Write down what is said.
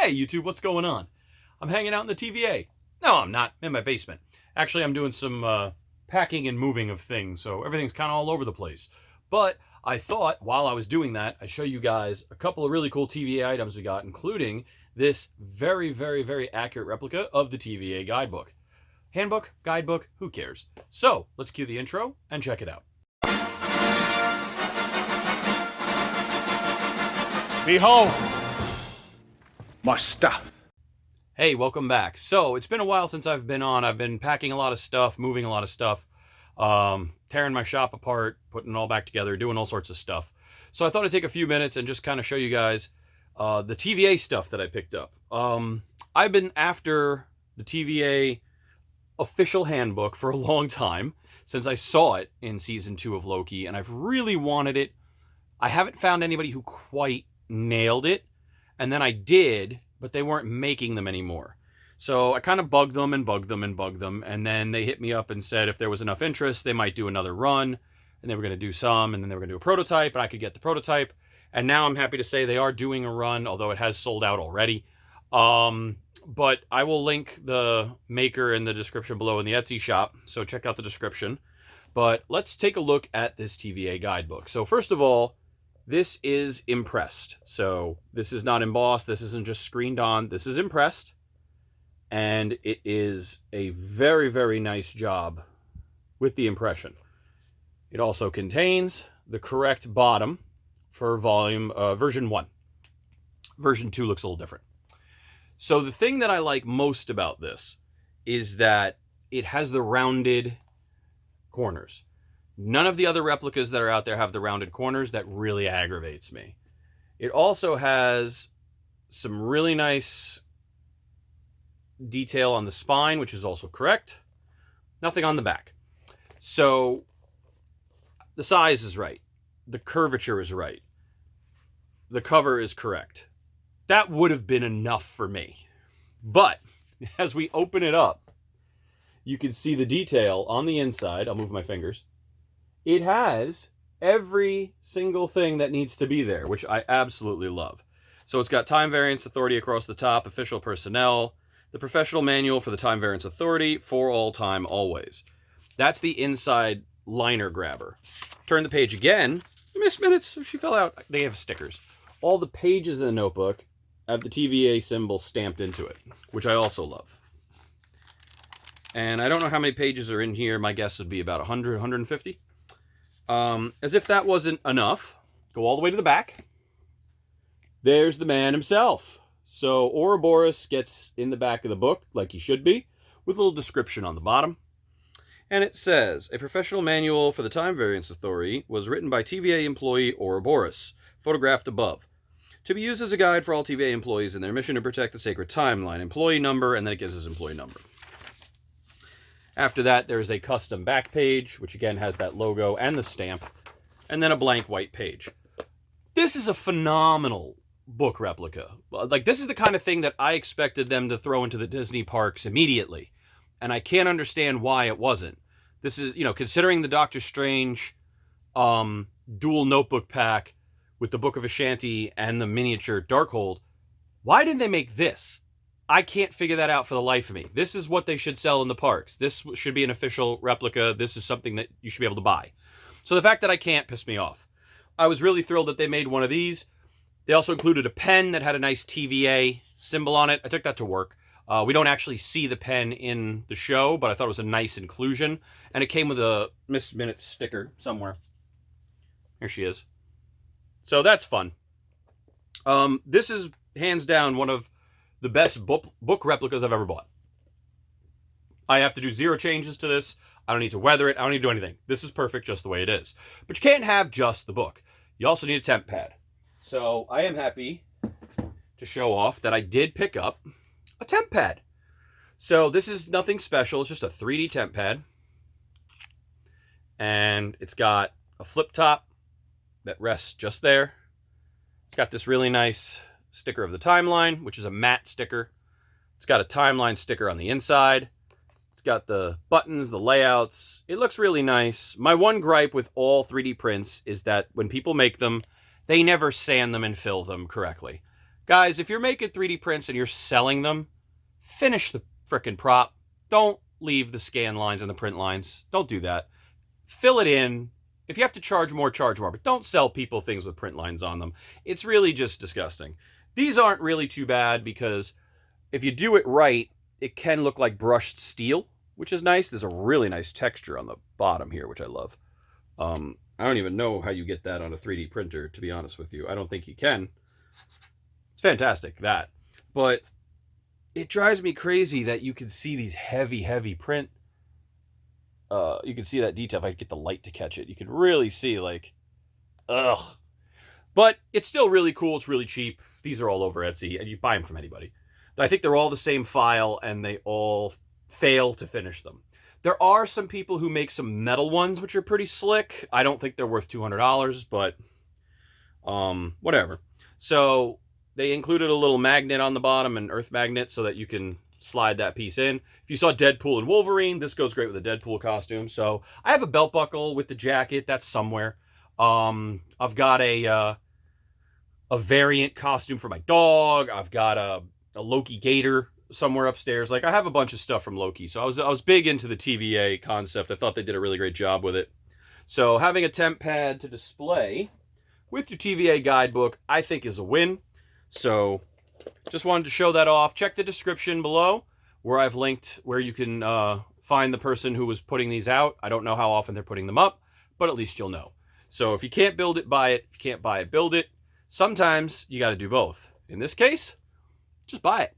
Hey YouTube, what's going on? I'm hanging out in the TVA. No, I'm not. I'm in my basement. Actually, I'm doing some packing and moving of things, so everything's kind of all over the place. But I thought while I was doing that, I'd show you guys a couple of really cool TVA items we got, including this very, very, very accurate replica of the TVA guidebook. Handbook, guidebook, who cares? So let's cue the intro and check it out. Behold my stuff. Hey, welcome back. So it's been a while since I've been on. I've been packing a lot of stuff, moving a lot of stuff, tearing my shop apart, putting it all back together, doing all sorts of stuff. So I thought I'd take a few minutes and just kind of show you guys the TVA stuff that I picked up. I've been after the TVA official handbook for a long time, since I saw it in season 2 of Loki, and I've really wanted it. I haven't found anybody who quite nailed it, and then I did, but they weren't making them anymore. So I kind of bugged them and bugged them and bugged them, and then they hit me up and said if there was enough interest, they might do another run, and they were going to do some, and then they were going to do a prototype, and I could get the prototype. And now I'm happy to say they are doing a run, although it has sold out already. But I will link the maker in the description below in the Etsy shop, so check out the description. But let's take a look at this TVA guidebook. So first of all, this is impressed. So this is not embossed. This isn't just screened on. This is impressed. And it is a very, very nice job with the impression. It also contains the correct bottom for version 1. Version 2 looks a little different. So the thing that I like most about this is that it has the rounded corners. None of the other replicas that are out there have the rounded corners. That really aggravates me. It also has some really nice detail on the spine, which is also correct. Nothing on the back. So the size is right. The curvature is right. The cover is correct. That would have been enough for me. But as we open it up, you can see the detail on the inside. I'll move my fingers. It has every single thing that needs to be there, which I absolutely love. So it's got time variance authority across the top, official personnel, the professional manual for the time variance authority, for all time, always. That's the inside liner grabber. Turn the page again. I missed minutes, so she fell out. They have stickers. All the pages in the notebook have the TVA symbol stamped into it, which I also love. And I don't know how many pages are in here. My guess would be about 100, 150. As if that wasn't enough, go all the way to the back. There's the man himself. So Ouroboros gets in the back of the book, like he should be, with a little description on the bottom. And it says, a professional manual for the time variance authority was written by TVA employee Ouroboros, photographed above, to be used as a guide for all TVA employees in their mission to protect the sacred timeline. Employee number, and then it gives his employee number. After that, there's a custom back page, which again has that logo and the stamp, and then a blank white page. This is a phenomenal book replica. Like, this is the kind of thing that I expected them to throw into the Disney parks immediately, and I can't understand why it wasn't. This is, considering the Doctor Strange dual notebook pack with the Book of Ashanti and the miniature Darkhold, why didn't they make this? I can't figure that out for the life of me. This is what they should sell in the parks. This should be an official replica. This is something that you should be able to buy. So the fact that I can't pissed me off. I was really thrilled that they made one of these. They also included a pen that had a nice TVA symbol on it. I took that to work. We don't actually see the pen in the show, but I thought it was a nice inclusion. And it came with a Miss Minute sticker somewhere. Here she is. So that's fun. This is hands down one of the best book replicas I've ever bought. I have to do 0 changes to this. I don't need to weather it. I don't need to do anything. This is perfect just the way it is. But you can't have just the book. You also need a temp pad. So I am happy to show off that I did pick up a temp pad. So this is nothing special. It's just a 3D temp pad. And it's got a flip top that rests just there. It's got this really nice sticker of the timeline, which is a matte sticker. It's got a timeline sticker on the inside. It's got the buttons, the layouts. It looks really nice. My one gripe with all 3D prints is that when people make them, they never sand them and fill them correctly. Guys, if you're making 3D prints and you're selling them, finish the frickin' prop. Don't leave the scan lines and the print lines. Don't do that. Fill it in. If you have to charge more, but don't sell people things with print lines on them. It's really just disgusting. These aren't really too bad because if you do it right, it can look like brushed steel, which is nice. There's a really nice texture on the bottom here, which I love. I don't even know how you get that on a 3D printer, to be honest with you. I don't think you can. It's fantastic, that. But it drives me crazy that you can see these heavy print. You can see that detail. If I get the light to catch it, you can really see, like, ugh. But it's still really cool. It's really cheap. These are all over Etsy, and you buy them from anybody. I think they're all the same file, and they all fail to finish them. There are some people who make some metal ones, which are pretty slick. I don't think they're worth $200, but whatever. So they included a little magnet on the bottom, an earth magnet, so that you can slide that piece in. If you saw Deadpool and Wolverine, this goes great with the Deadpool costume. So I have a belt buckle with the jacket. That's somewhere. I've got a variant costume for my dog. I've got a Loki gator somewhere upstairs. Like, I have a bunch of stuff from Loki. So I was big into the TVA concept. I thought they did a really great job with it. So having a temp pad to display with your TVA guidebook, I think, is a win. So just wanted to show that off. Check the description below where I've linked where you can find the person who was putting these out. I don't know how often they're putting them up, but at least you'll know. So if you can't build it, buy it. If you can't buy it, build it. Sometimes you got to do both. In this case, just buy it.